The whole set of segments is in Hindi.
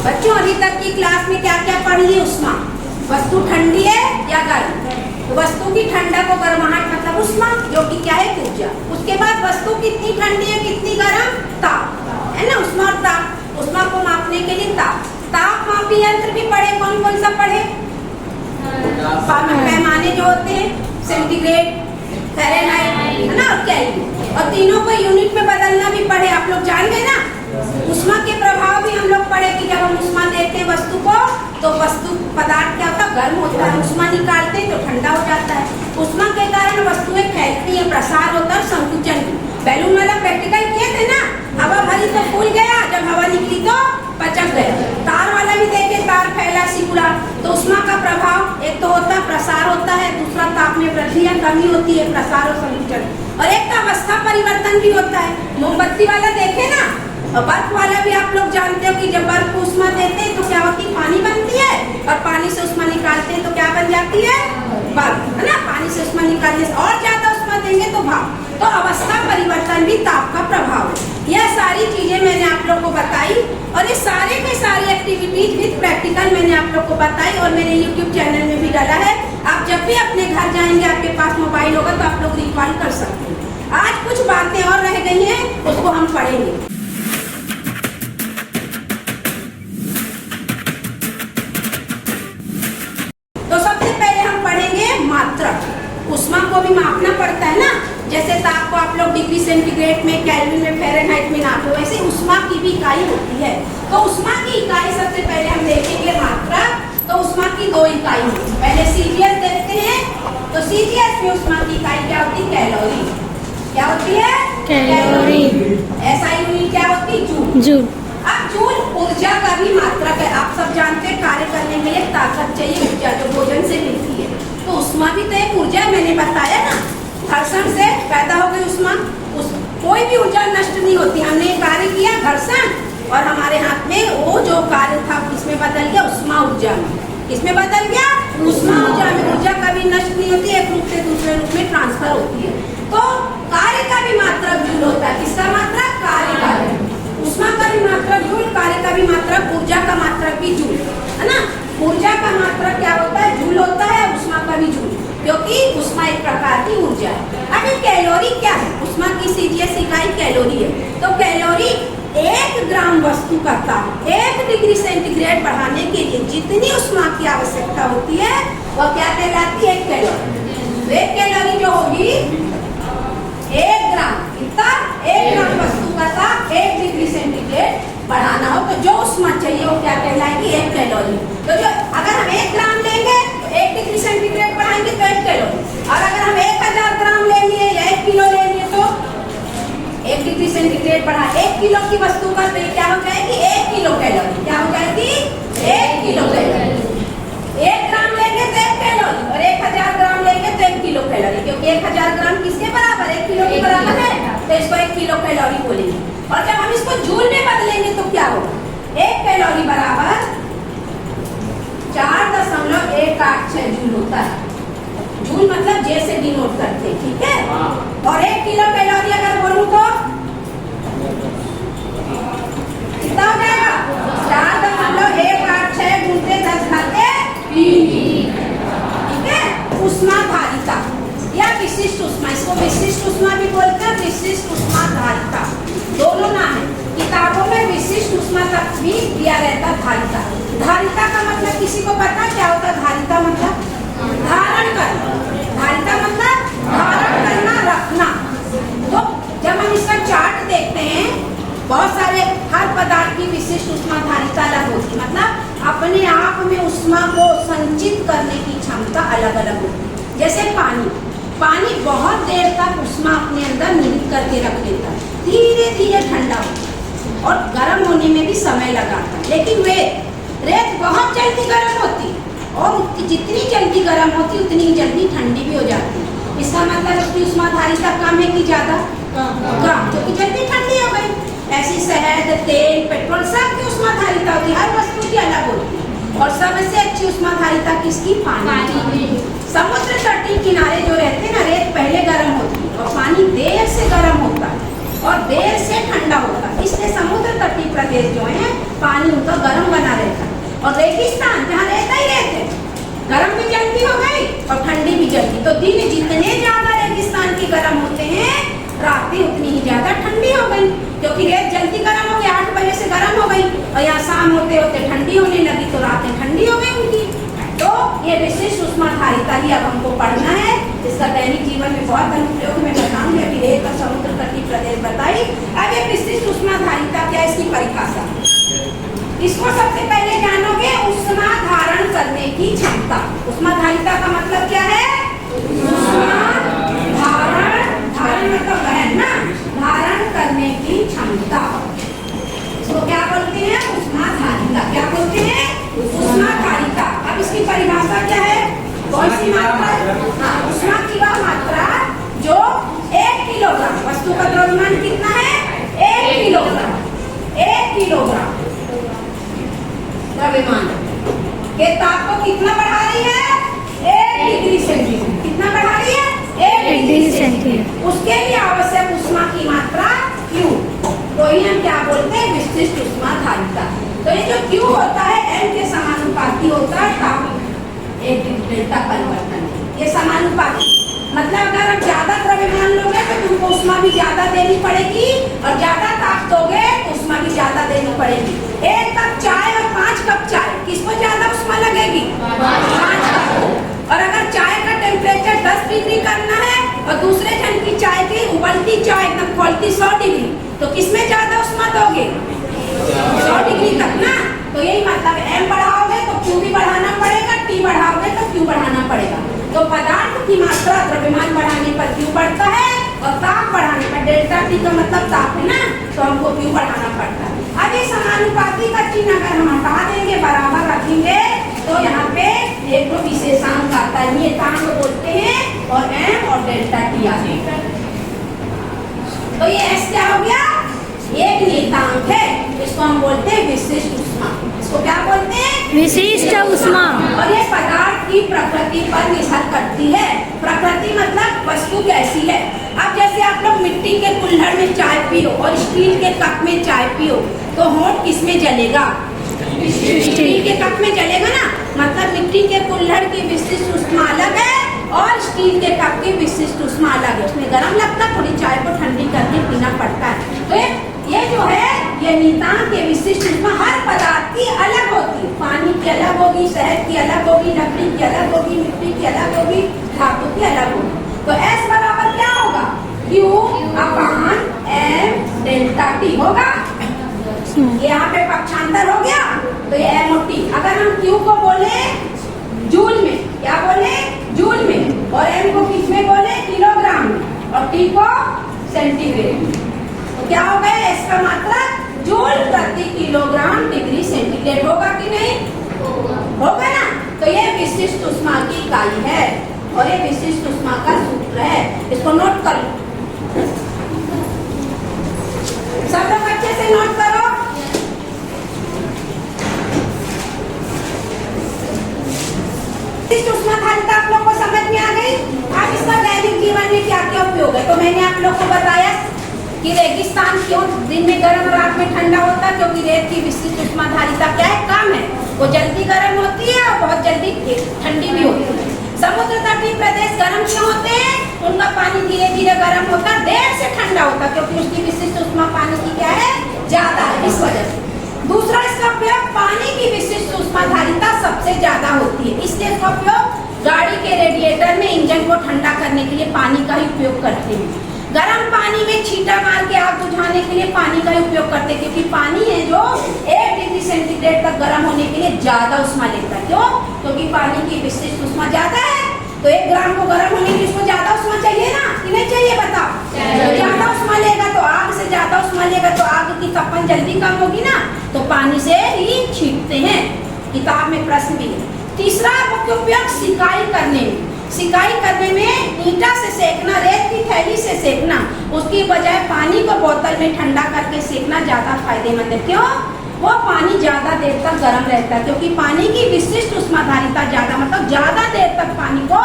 बच्चों अभी तक की क्लास में क्या क्या पढ़ लिए? उष्मा, वस्तु ठंडी है या गर्म? तो वस्तु की ठंडा को गर्माहट मतलब उष्मा, जो कि क्या है? ऊर्जा। उसके बाद वस्तु कितनी ठंडी है कितनी गर्म? ताप, है ना? उष्मा और ताप। उष्मा को मापने के लिए ताप मापी यंत्र भी पढ़े। कौन कौन सा पढ़े? पैमाने जो होते हैं, सेंटीग्रेड, फ़ारेनहाइट, है ना, और केल्विन। और तीनों को यूनिट में बदलना भी पढ़े। आप लोग जान गए ना? उष्मा के प्रभाव भी हम लोग पढ़े कि जब हम उष्मा देते हैं वस्तु को तो वस्तु पदार्थ क्या होता है? गर्म होता है। उष्मा निकालते हैं तो ठंडा हो जाता है। उष्मा के कारण वस्तुएं फैलती है, प्रसार होता है, संकुचन। बैलून वाला प्रैक्टिकल किए थे ना? हवा भरी तो फूल गया, जब हवा निकली तो पचक गया। तार वाला भी देखे, तार फैला सिकुड़ा। तो उष्मा का प्रभाव एक तो होता है प्रसार होता है, दूसरा ताप में वृद्धि या कमी होती है, प्रसार और संकुचन। और एक का अवस्था परिवर्तन भी होता है। मोमबत्ती वाला देखे ना? और बर्फ वाला भी आप लोग जानते हो कि जब बर्फ को उष्मा देते हैं तो क्या होती है? पानी बनती है। और पानी से उष्मा निकालते हैं तो क्या बन जाती है? बर्फ, है ना? पानी से उष्मा निकालने से और ज्यादा उष्मा देंगे तो भाप। तो अवस्था परिवर्तन भी ताप का प्रभाव है। यह सारी चीजें मैंने आप लोग को बताई और ये सारे के सारी एक्टिविटीज विद प्रैक्टिकल मैंने आप लोग को बताई और मेरे YouTube चैनल में भी डाला है। आप जब भी अपने घर जाएंगे, आपके पास मोबाइल होगा तो आप लोग रिकॉल कर सकते हैं। आज कुछ बातें और रह गई हैं, उसको हम पढ़ेंगे। उष्मा को भी मापना पड़ता है ना? जैसे ताप को आप लोग डिग्री सेंटीग्रेड में, केल्विन में, फ़ारेनहाइट में नापो, वैसे उष्मा की भी इकाई होती है। तो उष्मा की इकाई सबसे पहले हम देखेंगे मात्रा। तो उष्मा की दो इकाई होती है। पहले सीजीएस देखते हैं। तो सीजीएस में उष्मा की इकाई क्या होती है? कैलोरी। क्या होती है? कैलोरी। एसआई यूनिट क्या होती है? जूल। अब जूल ऊर्जा का भी मात्रक है। आप सब जानते हैं कार्य करने के लिए ताकत चाहिए, ऊर्जा जो भोजन से मिलती है। तो उष्मा भी तो एक ऊर्जा है, मैंने बताया ना? घर्षण से पैदा हो गई उष्मा। कोई भी ऊर्जा नष्ट नहीं होती। हमने कार्य किया घर्षण और हमारे हाथ में वो जो कार्य था किसमें बदल गया? उष्मा ऊर्जा में। किसमें बदल गया? उष्मा ऊर्जा में। ऊर्जा कभी नष्ट नहीं होती, एक रूप से दूसरे रूप में ट्रांसफर होती है। तो कार्य का भी मात्रक जूल होता है। किसका मात्रक? कार्य का। उष्मा का भी मात्रक जूल, कार्य का भी मात्रक, ऊर्जा का मात्रक भी जूल, है ना? ऊर्जा का मात्रक क्या होता है? जूल होता है। उष्मा का भी जूल, क्योंकि उष्मा एक प्रकार की ऊर्जा है। अब ये कैलोरी क्या है? उष्मा की सीजीएस इकाई कैलोरी है। तो कैलोरी 1 ग्राम वस्तु का ताप 1 डिग्री सेंटीग्रेड बढ़ाने के लिए जितनी उष्मा की आवश्यकता होती है वह क्या कहलाती है? 1 कैलोरी। 1 कैलोरी जो होगी 1 ग्राम, कितना? 1 ग्राम वस्तु का ताप 1 डिग्री सेंटीग्रेड बढ़ाना हो तो जो उष्मा चाहिए वो क्या कहलाएगी? 1 कैलोरी। तो जो अगर हम 1 ग्राम लेंगे तो 1 डिग्री सेंटीग्रेड बढ़ाएंगे तो 1 कैलोरी। और अगर हम 1000 ग्राम ले लिए या 1 किलो ले लिए तो 1 डिग्री सेंटीग्रेड बढ़ा 1 किलो की वस्तु का तो क्या हो जाएगी? 1 किलो कैलोरी। क्या हो जाएगी? 1 किलो कैलोरी। 1 ग्राम लेंगे तो 1 कैलोरी और 1000 ग्राम लेंगे तो 1 किलो कैलोरी, क्योंकि 1000 ग्राम किसके बराबर? 1 किलो के बराबर है। तो इसको 1 किलो कैलोरी बोलेंगे। और जब हम इसको जूल में बदलेंगे तो क्या होगा? 1 कैलोरी बराबर 4.186 जूल होता है। जूल मतलब जे से डिनोट करते हैं, ठीक है? और 1 किलो कैलोरी अगर बोलूं तो कितना हो जाएगा? 4.186 गुणित 10⁻3, ठीक है? उष्मा धारिता या विशिष्ट उष्मा, इसको विशिष्ट उष्मा भी बोलते हैं, विशिष्ट उष्मा धारिता, दोनों नाम है। किताबों में विशिष्ट उष्मा तक भी दिया रहता धारिता। धारिता का मतलब किसी को पता क्या होता? धारिता मतलब धारण करना। धारिता मतलब धारण करना, रखना। तो जब हम इसका चार्ट देखते हैं, बहुत सारे हर पदार्थ की विशिष्ट उष्मा धारिता अलग होती है। मतलब अपने आप में उष्मा को संचित करने की क्षमता अलग अलग होती है। जैसे पानी बहुत देर तक उष्मा अपने अंदर निहित करके रख लेता है, धीरे धीरे ठंडा होता है और गर्म होने में भी समय लगाता है। लेकिन रेत बहुत जल्दी गर्म होती है और जितनी जल्दी गर्म होती है उतनी जल्दी ठंडी भी हो जाती है। इसका मतलब उसकी उष्मा धारिता कम है कि ज्यादा? कम, क्योंकि जल्दी ठंडी हो गई। ऐसी शहद, तेल, पेट्रोल सब की उष्मा धारिता होती है, हर वस्तु की अलग होती है। और सबसे अच्छी उष्मा धारिता किसकी? पानी। समुद्र तटीय किनारे जो रहते हैं ना, रेत पहले गर्म होती है और पानी देर से गर्म होता है और देर से ठंडा होता है। इसलिए समुद्र तटीय प्रदेश जो है पानी उनका गर्म बना रहता है। दिन जितने ज्यादा रेगिस्तान के गर्म होते हैं, रातें उतनी ही ज्यादा ठंडी हो गई, क्योंकि रेत जल्दी गर्म हो गई, 8 बजे से गर्म हो गई, और यहाँ शाम होते होते ठंडी होने लगी, तो रातें ठंडी हो गई उनकी। तो ये विशिष्ट उष्माधारिता ही अब हमको पढ़ना है, इसका दैनिक जीवन में बहुत अनुप्रयोग में बताऊंगी। अभी रेत और समुद्र तटीय प्रदेश बताई। अब ये विशिष्ट उष्माधारिता क्या है, इसकी परिभाषा। इसको सबसे पहले जानोगे, उष्मा धारण करने की क्षमता। उष्माधारिता का मतलब क्या है? उष्मा धारण, धारण मतलब वहन ना, धारण करने की क्षमता। इसको क्या बोलते हैं? उष्माधारिता। क्या बोलते हैं? उष्माधारिता। अब इसकी परिभाषा क्या है? कौन सी मात्रा? हाँ, उष्मा की वह मात्रा जो 1 किलोग्राम, वस्तु का द्रव्यमान कितना है? 1 किलोग्राम। 1 किलोग्राम द्रव्यमान के ताप को कितना बढ़ा रही है? 1 डिग्री सेंटीग्रेड। कितना बढ़ा रही है? 1 डिग्री सेंटीग्रेड। उसके लिए आवश्यक उष्मा की मात्रा Q, तो ये हम क्या बोलते हैं? विशिष्ट उष्माधारिता। तो ये जो Q होता है M के समानुपाती होता है ताप, एक डेल्टा परिवर्तन, ये समानुपाती। मतलब अगर आप ज्यादा द्रव्यमान लोगे तो तुमको उष्मा भी ज्यादा देनी पड़ेगी, और ज्यादा ताप दोगे तो उष्मा भी ज्यादा देनी पड़ेगी। 1 कप चाय और 5 कप चाय, किसको ज्यादा उष्मा लगेगी? 5 कप। और अगर चाय का टेम्परेचर 10 डिग्री करना है और दूसरे जन की चाय की उबलती चाय एकदम खौलती 100 डिग्री, तो किसमें ज्यादा उष्मा दोगे? 100 डिग्री तक ना। तो यही मतलब M बढ़ाओगे तो Q भी बढ़ाना पड़ेगा, T बढ़ाओगे तो Q बढ़ाना पड़ेगा। तो पदार्थ की मात्रा द्रव्यमान बढ़ाने पर Q बढ़ता है, और ताप बढ़ाने पर डेल्टा T का मतलब ताप है ना, तो हमको Q बढ़ाना पड़ता है। अब ये समानुपाती का चिन्ह अगर हम हटा देंगे, बराबर रखेंगे, तो यहाँ पे एक तो विशेषांक आता है, नियतांक बोलते हैं, और M और डेल्टा T आ जाएगा। तो ये S क्या हो गया? एक नियतांक है, इसको हम बोलते हैं विशिष्ट उष्मा। इसको क्या बोलते हैं? विशिष्ट उष्मा। और ये पदार्थ की प्रकृति पर निर्भर करती है। प्रकृति मतलब वस्तु कैसी है। अब जैसे आप लोग मिट्टी के कुल्हड़ में चाय पियो और स्टील के कप में चाय पियो, तो होंठ किसमें जलेगा? स्टील के कप में जलेगा ना। मतलब मिट्टी के कुल्हड़ की विशिष्ट उष्मा अलग है, और स्टील के कप की विशिष्ट उष्मा अलग है। उसमें गर्म लगता है, थोड़ी चाय को ठंडी करके पीना पड़ता है। तो ये जो है, ये नियतांक के विशिष्ट उष्मा हर पदार्थ की अलग होती है। पानी की अलग होगी, शहद की अलग होगी, लकड़ी की अलग होगी, मिट्टी की अलग होगी, धातु की अलग होगी। तो S बराबर क्या होगा? Q अपान M डेल्टा T होगा। यहाँ पे पक्षांतर हो गया, तो ये M और T। अगर हम Q को बोले जूल में, क्या बोले? जूल में, और M को किस में बोले? किलोग्राम में, और T को सेंटीग्रेड में। तो क्या हो गया? S का मात्रा जूल प्रति किलोग्राम डिग्री सेंटीग्रेड होगा कि नहीं? होगा ना। तो ये विशिष्ट उष्मा की इकाई है, और ये विशिष्ट उष्मा का सूत्र है। इसको नोट कर लो, सब लोग अच्छे से नोट करो। विशिष्ट उष्माधारिता आप लोग को समझ में आ गई। अब इसका दैनिक जीवन में क्या क्या उपयोग है, तो मैंने आप लोग को बताया कि रेगिस्तान क्यों दिन में गर्म, रात में ठंडा होता है, क्योंकि रेत की विशिष्ट उष्माधारिता क्या है? कम है, वो जल्दी गर्म होती है और बहुत जल्दी ठंडी भी होती है। समुद्र तटीय प्रदेश गर्म क्यों होते हैं? उनका पानी धीरे धीरे गर्म होता है, देर से ठंडा होता है, क्योंकि उसकी विशिष्ट उष्मा पानी की क्या है? ज्यादा है, इस वजह से। दूसरा, इसका उपयोग पानी की विशिष्ट उष्माधारिता सबसे ज्यादा होती है, इसलिए इसका उपयोग गाड़ी के रेडिएटर में इंजन को ठंडा करने के लिए पानी का ही उपयोग करते हैं। गर्म पानी में छींटा मार के आग बुझाने के लिए पानी का ही उपयोग करते हैं, क्योंकि पानी है जो 1 डिग्री सेंटीग्रेड तक गर्म होने के लिए ज्यादा उष्मा लेता है। क्यों? क्योंकि पानी की विशिष्ट उष्मा ज्यादा है, तो 1 ग्राम को गर्म होने के लिए उसको ज्यादा उष्मा चाहिए ना, कि नहीं चाहिए? बताओ। ज्यादा उष्मा लेगा तो आग से ज्यादा उष्मा लेगा तो आग की तपन जल्दी कम होगी ना, तो पानी से ही छींटते हैं। किताब में प्रश्न भी है। तीसरा मुख्य उपयोग सिकाई करने में। सिकाई करने में ईंटा से सेकना, रेत की थैली से सेकना, उसकी बजाय पानी को बोतल में ठंडा करके सेकना ज्यादा फायदेमंद है। क्यों? वो पानी ज्यादा देर तक गर्म रहता है, क्योंकि पानी की विशिष्ट उष्माधारिता ज्यादा, मतलब ज्यादा देर तक पानी को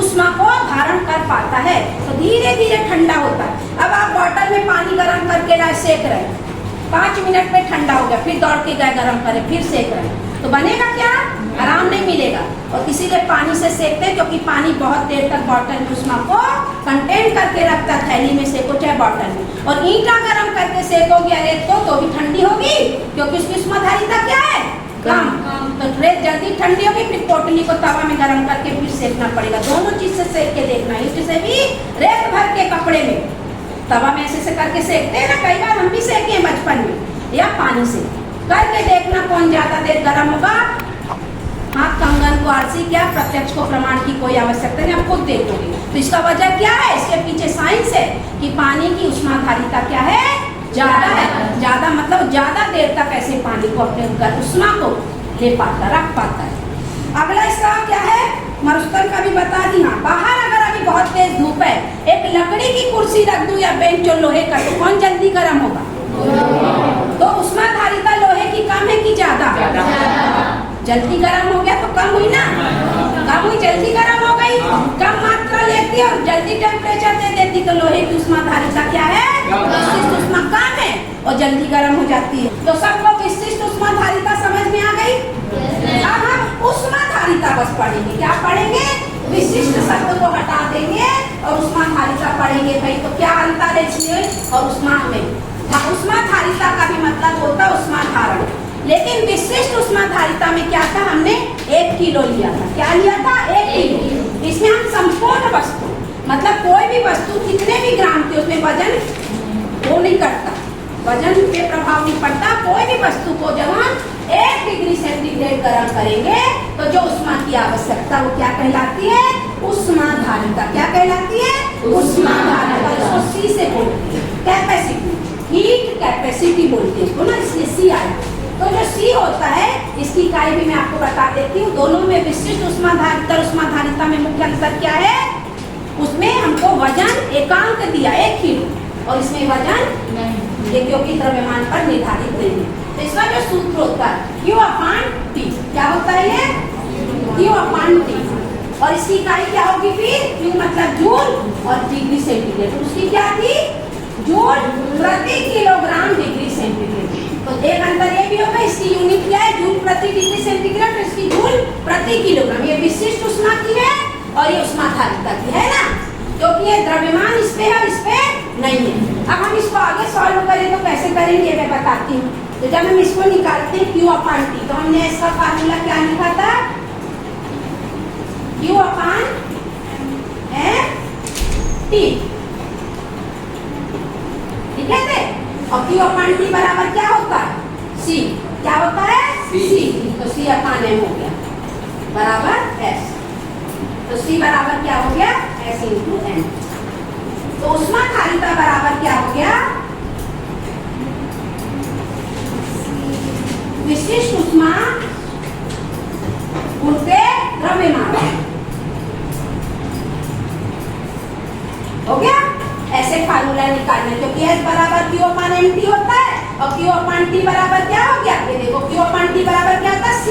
उष्मा को धारण कर पाता है, तो धीरे धीरे ठंडा होता है। अब आप बोतल में पानी गर्म करके सेक रहे, 5 मिनट में ठंडा हो गया, फिर दौड़ के गए गर्म करे, फिर सेक रहे, तो बनेगा क्या? आराम नहीं मिलेगा। और इसीलिए पानी से सेकते हैं, क्योंकि पानी बहुत देर तक बॉटल में उष्मा को कंटेन करके रखता है। थैली में सेको चाहे बॉटल में। और ईंटा गर्म करके सेकोगे रेत को तो भी ठंडी होगी, क्योंकि उसकी उष्माधारिता क्या है? कम। तो रेत जल्दी ठंडी होगी, फिर पोटली को तवा में गर्म करके फिर सेकना पड़ेगा। दोनों चीज से सेक के देखना। ईंट से भी रेत भर के कपड़े में तवा में ऐसे करके सेकते हैं ना, कई बार हम भी सेके हैं बचपन में, या पानी से करके देखना कौन ज्यादा देर गर्म होगा। हाथ कंगन को आरसी क्या प्रत्यक्ष को प्रमाण की कोई आवश्यकता नहीं, आप खुद देखोगे। तो इसका वजह क्या है? इसके पीछे साइंस है कि पानी की उष्माधारिता क्या है? ज्यादा है। ज्यादा मतलब ज्यादा देर तक ऐसे पानी को अपने उष्मा को ले पाता, रख पाता है। अगला इसका क्या है? मरुस्थल का भी बता दी। हाँ, बाहर अगर अभी बहुत तेज धूप है, एक लकड़ी की कुर्सी रख दूं या बेंच जो लोहे का, तो कौन जल्दी गर्म होगा? तो उष्माधारिता लोहे की कम है कि ज्यादा? जल्दी गर्म हो गया तो कम हुई ना, कम हुई, जल्दी गर्म हो गई। कम मात्रा लेती है और जल्दी टेम्परेचर दे देती, तो लोहे की उष्माधारिता क्या है? विशिष्ट उष्मा कम है और जल्दी गर्म हो जाती है। तो सबको विशिष्ट उष्माधारिता समझ में आ गई? अब हम उष्माधारिता बस पढ़ेंगे। क्या पढ़ेंगे? विशिष्ट शब्द को हटा देंगे और उष्माधारिता पढ़ेंगे। भाई तो क्या अंतर है इसमें और उष्मा में? उष्माधारिता का भी मतलब होता है उष्माधारण, लेकिन विशिष्ट उष्माधारिता में क्या था? हमने 1 किलो लिया था। क्या लिया था? 1 किलो। इसमें हम संपूर्ण वस्तु मतलब कोई भी वस्तु कितने भी ग्राम की, उसमें वजन वो नहीं करता, वजन पे प्रभाव नहीं पड़ता। कोई भी वस्तु को जब हम 1 डिग्री सेंटीग्रेड गर्म करेंगे तो जो उष्मा की आवश्यकता वो क्या कहलाती है? उष्माधारिता। क्या कहलाती है? उष्माधारिता। इसको सी से बोलते हैं, कैपेसिटी, हीट कैपेसिटी बोलते हैं इसको ना, इसलिए सी आया। तो जो सी होता है इसकी इकाई भी मैं आपको बता देती हूँ। दोनों में विशिष्ट उष्माधारिता और उष्माधारिता में मुख्य अंतर क्या है? उसमें हमको वजन एकांक दिया 1 किलो और इसमें वजन नहीं, क्योंकि द्रव्यमान पर निर्धारित नहीं है। तो इसका जो सूत्र होता है Q/T। क्या होता है ये? Q/T। और इसकी इकाई क्या होगी फिर? Q मतलब जूल और डिग्री सेंटीग्रेड। तो उसकी क्या थी? जूल प्रति किलोग्राम डिग्री सेंटीग्रेड। तो एक अंतर ये भी होगा, इसकी यूनिट क्या है? जूल प्रति डिग्री सेंटीग्रेड, तो इसकी जूल प्रति किलोग्राम। ये विशिष्ट उष्मा की है और ये उष्माधारिता की है ना, क्योंकि ये द्रव्यमान इस पे है, इस पे नहीं है। अब हम इसको आगे सॉल्व करें तो कैसे करेंगे मैं बताती हूँ। तो जब हम इसको निकालते हैं Q/T, तो हमने इसका फार्मूला क्या लिखा था? Q/T। ठीक है थे? और Q/T बराबर क्या होता है? C। क्या होता है? C। तो C/M हो गया बराबर S। तो C बराबर क्या हो गया? S/N। तो उष्माधारिता बराबर क्या हो गया? विशिष्ट उष्मा उनके द्रव्यमान। हो गया? ऐसे फार्मूला निकालना, क्योंकि S बराबर Q/MT होता है और Q/T बराबर क्या हो गया? ये देखो Q/T बराबर क्या होता है? C।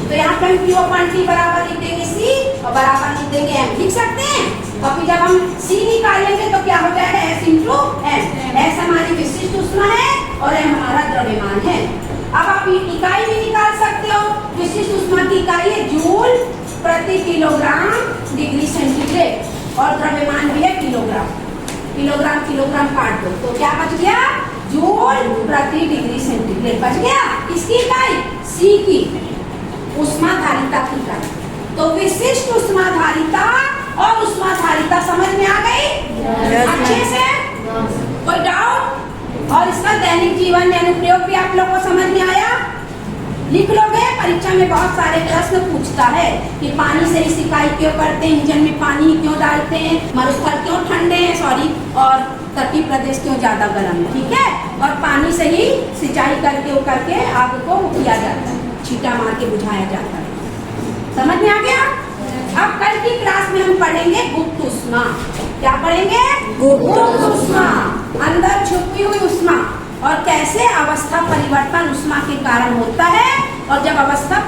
तो यहाँ पे हम Q/T बराबर लिख देंगे C और बराबर लिख देंगे M। लिख सकते हैं? तो फिर जब हम C निकालेंगे तो क्या हो जाएगा? S/M। S हमारी विशिष्ट उष्मा है और M हमारा द्रव्यमान है। अब आप इकाई भी निकाल सकते हो। विशिष्ट उष्मा की इकाई है जूल प्रति किलोग्राम डिग्री सेंटीग्रेड और द्रव्यमान भी है किलोग्राम। किलोग्राम किलोग्राम काट दो तो क्या बच गया? जूल प्रति डिग्री सेंटीग्रेड बच गया। किसकी इकाई? C की उष्माधारिता की इकाई। तो विशिष्ट उष्माधारिता और उष्माधारिता समझ में आ गई? अच्छे से? कोई डाउट? और इसका दैनिक जीवन में अनुप्रयोग भी आप लोगों को समझ में आया? लिख लोगे? परीक्षा में बहुत सारे प्रश्न पूछता है कि पानी से ही सिंचाई क्यों करते हैं, इंजन में पानी क्यों डालते हैं, मरुस्थल क्यों ठंडे हैं, सॉरी, और तटीय प्रदेश क्यों ज्यादा गर्म है। ठीक है? और पानी से ही सिंचाई करके आग को किया जाता है, छींटा मार के बुझाया जाता है। समझ में आ गया? अब कल की क्लास में हम पढ़ेंगे गुप्त उष्मा। क्या पढ़ेंगे? गुप्त उष्मा, अंदर छुपी हुई उष्मा और कैसे अवस्था परिवर्तन उष्मा के कारण होता है। और जब अवस्था